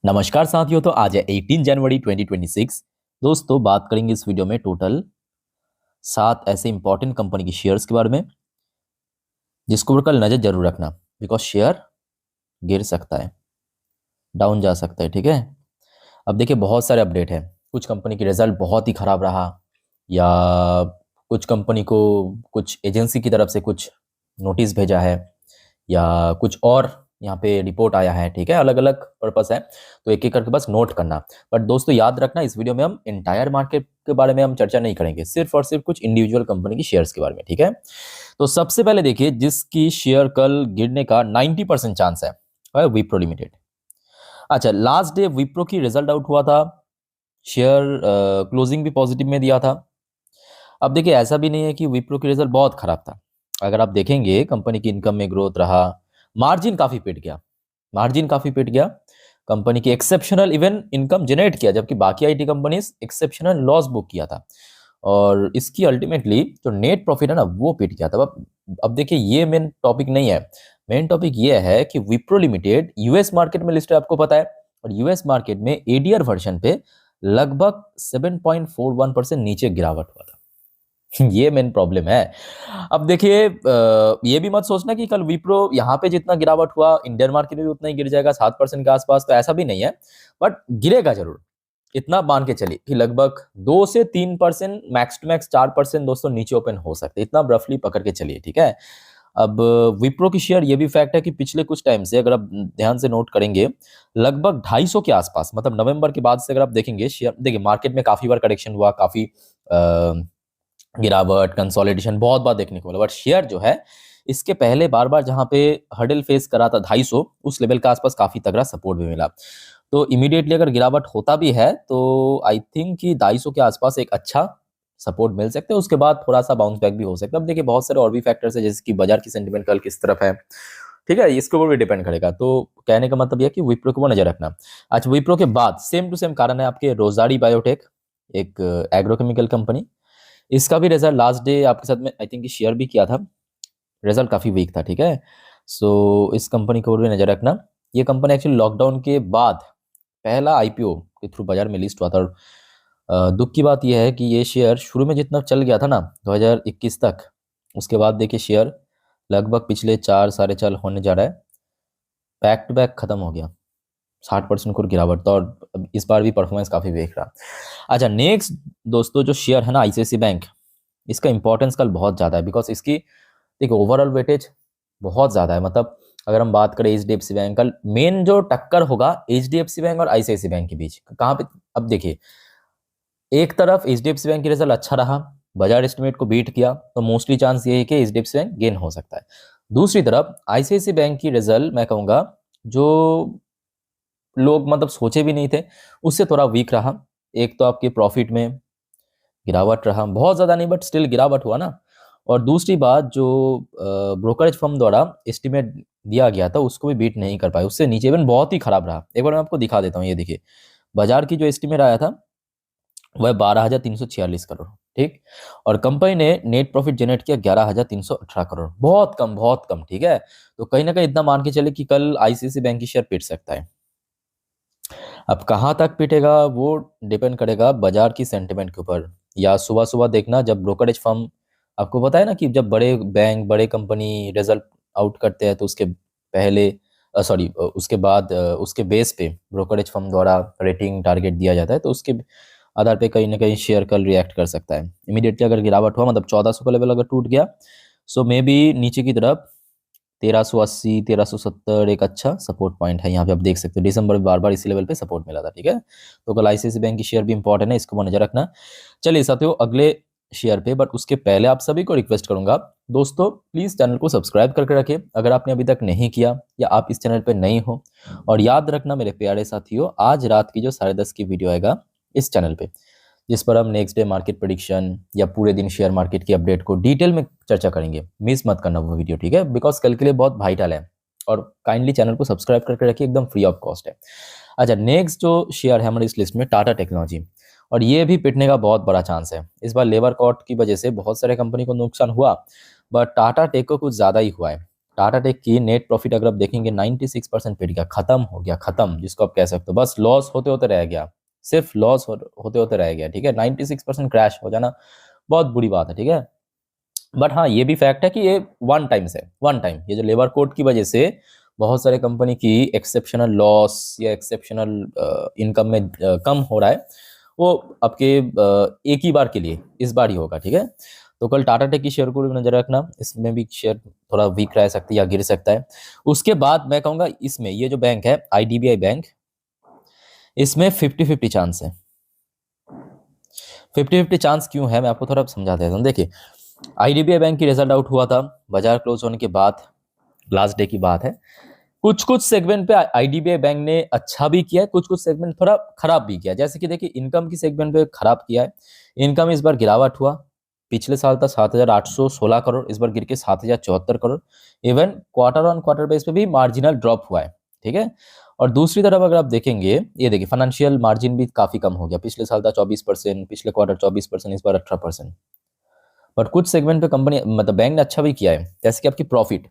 नमस्कार साथियों। तो आज है 18 जनवरी 2026। दोस्तों बात करेंगे इस वीडियो में टोटल 7 ऐसे इंपॉर्टेंट कंपनी की शेयर्स के बारे में जिसको कल नज़र जरूर रखना, बिकॉज शेयर गिर सकता है, डाउन जा सकता है। ठीक है, अब देखिए बहुत सारे अपडेट हैं। कुछ कंपनी की रिजल्ट बहुत ही खराब रहा, या कुछ कंपनी को कुछ एजेंसी की तरफ से कुछ नोटिस भेजा है, या कुछ और यहाँ पे रिपोर्ट आया है। ठीक है, अलग अलग पर्पस है, तो एक एक करके बस नोट करना। बट दोस्तों याद रखना, इस वीडियो में हम इंटायर मार्केट के बारे में हम चर्चा नहीं करेंगे, सिर्फ और सिर्फ कुछ इंडिविजुअल कंपनी की शेयर्स के बारे में। ठीक है, तो सबसे पहले देखिए जिसकी शेयर कल गिरने का 90% चांस है विप्रो लिमिटेड। अच्छा, लास्ट डे विप्रो की रिजल्ट आउट हुआ था, शेयर क्लोजिंग भी पॉजिटिव में दिया था। अब देखिए ऐसा भी नहीं है कि विप्रो की रिजल्ट बहुत खराब था। अगर आप देखेंगे कंपनी की इनकम में ग्रोथ रहा, मार्जिन काफी पिट गया, मार्जिन काफी पिट गया। कंपनी की एक्सेप्शनल इवन इनकम जनरेट किया, जबकि बाकी IT companies exceptional loss book किया था, और इसकी अल्टीमेटली जो नेट प्रॉफिट है ना वो पिट गया था। अब देखिए ये मेन टॉपिक नहीं है। मेन टॉपिक ये है कि विप्रो लिमिटेड यूएस मार्केट में लिस्ट है, आपको पता है, और यूएस मार्केट में एडीआर वर्जन पे लगभग 7.41% नीचे गिरावट हुआ था। ये मेन प्रॉब्लम है। अब देखिए ये भी मत सोचना कि कल विप्रो यहाँ पे जितना गिरावट हुआ इंडियन मार्केट में भी उतना ही गिर जाएगा, 7% के आसपास, तो ऐसा भी नहीं है। बट गिरेगा जरूर, इतना मान के चलिए कि लगभग 2 से 3%, मैक्स टू मैक्स 4% दोस्तों नीचे ओपन हो सकते, इतना रफली पकड़ के चलिए। ठीक है, अब विप्रो की शेयर ये भी फैक्ट है कि पिछले कुछ टाइम से अगर आप ध्यान से नोट करेंगे, लगभग 250 के आसपास, मतलब नवंबर के बाद से अगर आप देखेंगे शेयर, देखिए मार्केट में काफी बार करेक्शन हुआ, काफी गिरावट, कंसोलिडेशन बहुत बार देखने को मिला, बट शेयर जो है इसके पहले बार बार जहां पे हर्डल फेस करा था 250, उस लेवल के आसपास काफी तगड़ा सपोर्ट भी मिला। तो इमीडिएटली अगर गिरावट होता भी है तो आई थिंक कि 250 के आसपास एक अच्छा सपोर्ट मिल सकता है, उसके बाद थोड़ा सा बाउंस बैक भी हो सकता है। अब देखिए बहुत सारे और भी फैक्टर्स है, जैसे कि बाजार की सेंटिमेंट कल किस तरफ है। ठीक है, इसके ऊपर भी डिपेंड करेगा। तो कहने का मतलब यह कि विप्रो को नजर रखना। आज विप्रो के बाद सेम टू सेम कारण है आपके रोजारी बायोटेक, एक एग्रोकेमिकल कंपनी। इसका भी रिजल्ट लास्ट डे आपके साथ में आई थिंक शेयर भी किया था, रिजल्ट काफ़ी वीक था। ठीक है, सो इस कंपनी को भी नज़र रखना। ये कंपनी एक्चुअली लॉकडाउन के बाद पहला आईपीओ के थ्रू बाजार में लिस्ट हुआ था, और दुख की बात यह है कि ये शेयर शुरू में जितना चल गया था ना 2021 तक, उसके बाद देखिए शेयर लगभग पिछले 4 साढ़े 4 होने जा रहा है, बैक टू बैक खत्म हो गया, 60% को गिरावट था, और इस बार भी परफॉर्मेंस काफ़ी वीक रहा। अच्छा, नेक्स्ट दोस्तों जो शेयर है ना आईसीआईसी बैंक, इसका इंपॉर्टेंस कल बहुत ज़्यादा है, बिकॉज इसकी देखिए ओवरऑल वेटेज बहुत ज़्यादा है। मतलब अगर हम बात करें एचडीएफसी बैंक, कल मेन जो टक्कर होगा एचडीएफसी बैंक और आईसीआईसी बैंक के बीच, कहाँ पे? अब देखिए एक तरफ एचडीएफसी बैंक की रिजल्ट अच्छा रहा, बाजार एस्टिमेट को बीट किया, तो मोस्टली चांस ये है कि एचडीएफसी बैंक गेन हो सकता है। दूसरी तरफ आईसीआईसी बैंक की रिजल्ट मैं कहूँगा जो लोग मतलब सोचे भी नहीं थे, उससे थोड़ा वीक रहा। एक तो आपके प्रॉफिट में गिरावट रहा, बहुत ज़्यादा नहीं बट स्टिल गिरावट हुआ ना, और दूसरी बात जो ब्रोकरेज फर्म द्वारा एस्टिमेट दिया गया था उसको भी बीट नहीं कर पाए, उससे नीचे इवन बहुत ही खराब रहा। एक बार मैं आपको दिखा देता हूँ, ये देखिए बाजार की जो एस्टिमेट आया था वह 12,346 करोड़। ठीक, और कंपनी ने नेट प्रॉफिट जनरेट किया 11,318 करोड़, बहुत कम, बहुत कम। ठीक है, तो कहीं ना कहीं इतना मान के चले कि कल आईसीआईसी बैंक की शेयर पिट सकता है। अब कहाँ तक पिटेगा वो डिपेंड करेगा बाजार की सेंटिमेंट के ऊपर, या सुबह सुबह देखना जब ब्रोकरेज फर्म, आपको पता है ना कि जब बड़े बैंक, बड़े कंपनी रिजल्ट आउट करते हैं तो उसके पहले सॉरी उसके बाद उसके बेस पे ब्रोकरेज फर्म द्वारा रेटिंग टारगेट दिया जाता है, तो उसके आधार पे कहीं ना कहीं शेयर कल रिएक्ट कर सकता है। इमीडिएटली अगर गिरावट हुआ, मतलब 1400 का लेवल अगर टूट गया, सो मे बी नीचे की तरफ 1380, 1370 एक अच्छा सपोर्ट पॉइंट है। यहाँ पे आप देख सकते हो दिसंबर में बार बार इसी लेवल पे सपोर्ट मिला था। ठीक है, तो कल आईसीआईसी बैंक की शेयर भी इंपॉर्टेंट है, इसको नजर रखना। चलिए साथियों अगले शेयर पे, बट उसके पहले आप सभी को रिक्वेस्ट करूंगा दोस्तों, प्लीज चैनल को सब्सक्राइब करके रखें अगर आपने अभी तक नहीं किया, या आप इस चैनल पे नए हो। और याद रखना मेरे प्यारे साथियों, आज रात की जो 10:30 की वीडियो आएगा इस चैनल पे, जिस पर हम नेक्स्ट डे मार्केट प्रेडिक्शन या पूरे दिन शेयर मार्केट की अपडेट को डिटेल में चर्चा करेंगे, मिस मत करना वो वीडियो। ठीक है, बिकॉज कल के लिए बहुत वाइटल है, और काइंडली चैनल को सब्सक्राइब करके रखिए, एकदम फ्री ऑफ कॉस्ट है। अच्छा, नेक्स्ट जो शेयर है हमारी इस लिस्ट में टाटा टेक्नोलॉजी, और ये भी पिटने का बहुत बड़ा चांस है। इस बार लेबर कॉट की वजह से बहुत सारे कंपनी को नुकसान हुआ, बट टाटा टेक को कुछ ज़्यादा ही हुआ है। टाटा टेक की नेट प्रॉफिट अगर आप देखेंगे 96% पिट गया, खत्म हो गया, खत्म जिसको आप कह सकते हो, बस लॉस होते होते रह गया, सिर्फ लॉस होते होते रह गया, ठीक है। 96% क्रैश हो जाना बहुत बुरी बात है, ठीक है। बट हाँ ये भी फैक्ट है कि ये वन टाइम से, वन टाइम, ये जो लेबर कोड की वजह से बहुत सारे कंपनी की एक्सेप्शनल लॉस या एक्सेप्शनल इनकम में कम हो रहा है, वो आपके एक ही बार के लिए इस बार ही होगा, ठीक है। तो कल टाटा टेक की शेयर को भी नजर रखना, इसमें भी शेयर थोड़ा वीक रह सकता है या गिर सकता है। उसके बाद मैं कहूँगा इसमें ये जो बैंक है आईडीबीआई बैंक, इसमें 50-50 चांस है। 50-50 चांस क्यों है मैं आपको थोड़ा समझा देता हूँ। देखिए आईडीबीआई बैंक की रिजल्ट आउट हुआ था, बाजार क्लोज होने के बाद, लास्ट डे की बात है। कुछ कुछ सेगमेंट पे आईडीबीआई बैंक ने अच्छा भी किया है, कुछ कुछ सेगमेंट थोड़ा खराब भी किया है। जैसे कि देखिए इनकम की सेगमेंट पे खराब किया है, इनकम इस बार गिरावट हुआ, पिछले साल था 7,816 करोड़, इस बार गिर के 7,074 crore. Even quarter on quarter base पे भी मार्जिनल ड्रॉप हुआ है, ठीक है। और दूसरी तरफ अगर आप देखेंगे, ये देखिए फाइनेंशियल मार्जिन भी काफी कम हो गया, पिछले साल था 24%, पिछले क्वार्टर 24%, इस बार 18%। बट कुछ सेगमेंट पे कंपनी मतलब बैंक ने अच्छा भी किया है, जैसे कि आपकी प्रॉफिट,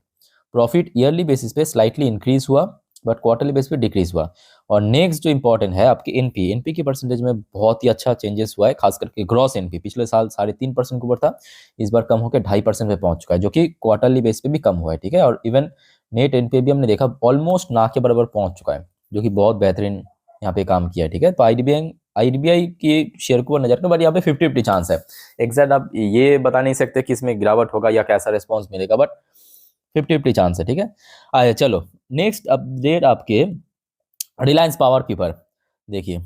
प्रॉफिट ईयरली बेसिस पे स्लाइटली इंक्रीज हुआ, बट क्वार्टरली बेसिस पे डिक्रीज हुआ। और नेक्स्ट जो इंपॉर्टेंट है आपकी एनपी, एनपी की परसेंटेज में बहुत ही अच्छा चेंजेस हुआ है, खास करके ग्रॉस एनपी पिछले साल 3.5% के ऊपर था, इस बार कम होकर 2.5% पे पहुंच चुका है, जो कि क्वार्टरली बेस पे भी कम हुआ है, ठीक है। और इवन नेट एनपी भी हमने देखा ऑलमोस्ट ना के बराबर पहुंच चुका है, जो कि बहुत बेहतरीन यहाँ पे काम किया है, ठीक है। तो आईडीबीआई की शेयर को नजर रखना, बट यहाँ पे 50-50 चांस है। एग्जैक्ट आप ये बता नहीं सकते कि इसमें गिरावट होगा या कैसा रिस्पॉन्स मिलेगा, बट 50-50 चांस है, ठीक है। आइए चलो नेक्स्ट अपडेट आपके रिलायंस पावर की पर देखिए,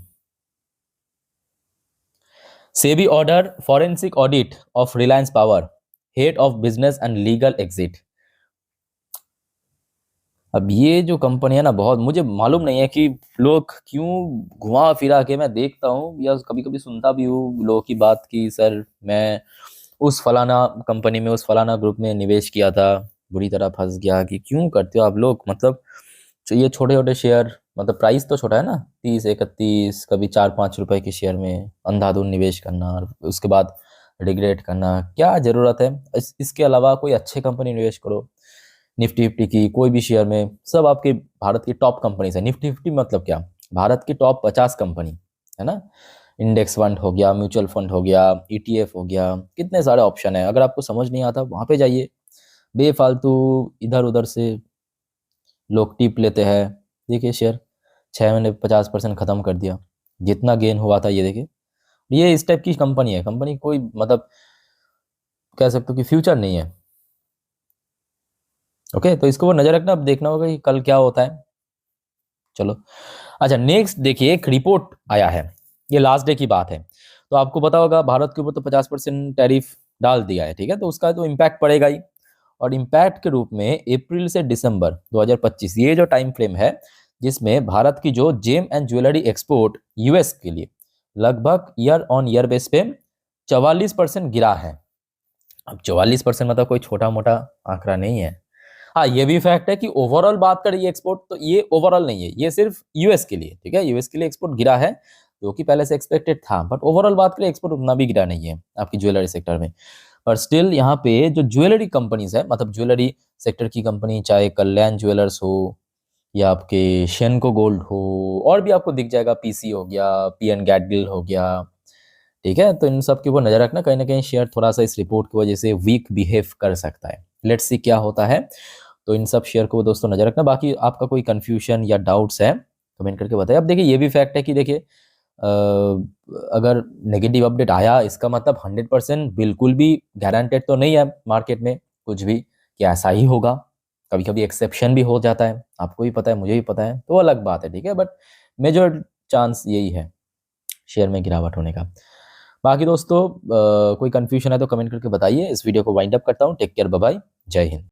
SEBI order forensic audit of Reliance power, head of business and legal exit. अब ये जो कंपनी है ना, बहुत मुझे मालूम नहीं है कि लोग क्यों घुमा फिरा के, मैं देखता हूँ या कभी कभी सुनता भी हूँ लोगों की बात की, सर मैं उस फलाना कंपनी में, उस फलाना ग्रुप में निवेश किया था, बुरी तरह फंस गया। कि क्यों करते हो आप लोग, मतलब ये छोटे छोटे शेयर, मतलब प्राइस तो छोटा है ना, 30-31, कभी 4-5 रुपए के शेयर में अंधाधुंध निवेश करना और उसके बाद रिग्रेट करना, क्या जरूरत है। इसके अलावा कोई अच्छे कंपनी निवेश करो, निफ्टी फिफ्टी की कोई भी शेयर में, सब आपके भारत की टॉप कंपनी है। निफ्टी फिफ्टी मतलब क्या, भारत की टॉप 50 कंपनी है ना। इंडेक्स फंड हो गया, म्यूचुअल फंड हो गया, ईटीएफ हो गया, कितने सारे ऑप्शन है। अगर आपको समझ नहीं आता वहां पे जाइए, बेफालतू इधर उधर से लोग टिप लेते हैं। देखिए शेयर 6 महीने 50% खत्म कर दिया, जितना गेन हुआ था ये देखिए। ये इस टाइप की कंपनी है, कंपनी कोई मतलब कह सकते हो कि फ्यूचर नहीं है। ओके, तो इसको वो नजर रखना, अब देखना होगा कि कल क्या होता है। चलो अच्छा नेक्स्ट देखिए, एक रिपोर्ट आया है, ये लास्ट डे की बात है। तो आपको पता होगा भारत के ऊपर तो 50% टैरिफ डाल दिया है, ठीक है। तो उसका तो इम्पैक्ट पड़ेगा ही, और इम्पैक्ट के रूप में अप्रैल से दिसंबर 2025 ये जो टाइम फ्रेम है, जिसमें भारत की जो gem and jewellery export US के लिए लगभग ईयर ऑन ईयर बेस पे 44% गिरा है। अब 44% मतलब कोई छोटा मोटा आंकड़ा नहीं है। हाँ ये भी फैक्ट है कि ओवरऑल बात करें एक्सपोर्ट, तो ये ओवरऑल नहीं है, ये सिर्फ यूएस के लिए, ठीक है। यूएस के लिए एक्सपोर्ट गिरा है, जो कि पहले से एक्सपेक्टेड था, बट ओवरऑल बात करें एक्सपोर्ट उतना भी गिरा नहीं है आपकी ज्वेलरी सेक्टर में। पर स्टिल यहाँ पे जो ज्वेलरी कंपनीज है, मतलब ज्वेलरी सेक्टर की कंपनी, चाहे कल्याण ज्वेलर्स हो या आपके शेनको गोल्ड हो, और भी आपको दिख जाएगा, पीसी हो गया, पीएन गैडगिल हो गया, ठीक है। तो इन सब के ऊपर नजर रखना, कहीं ना कहीं शेयर थोड़ा सा इस रिपोर्ट की वजह से वीक बिहेव कर सकता है। लेट्स सी क्या होता है। तो इन सब शेयर को दोस्तों नजर रखना। बाकी आपका कोई कंफ्यूजन या डाउट्स है कमेंट करके बताइए। अब देखिए ये भी फैक्ट है कि देखिए अगर नेगेटिव अपडेट आया, इसका मतलब 100% बिल्कुल भी गारंटेड तो नहीं है मार्केट में कुछ भी कि ऐसा ही होगा। कभी कभी एक्सेप्शन भी हो जाता है, आपको भी पता है, मुझे भी पता है, तो वो अलग बात है, ठीक है। बट मेजर चांस यही है शेयर में गिरावट होने का। बाकी दोस्तों कोई कंफ्यूजन है तो कमेंट करके बताइए। इस वीडियो को वाइंड अप करता हूँ। टेक केयर, बाय बाय, जय हिंद।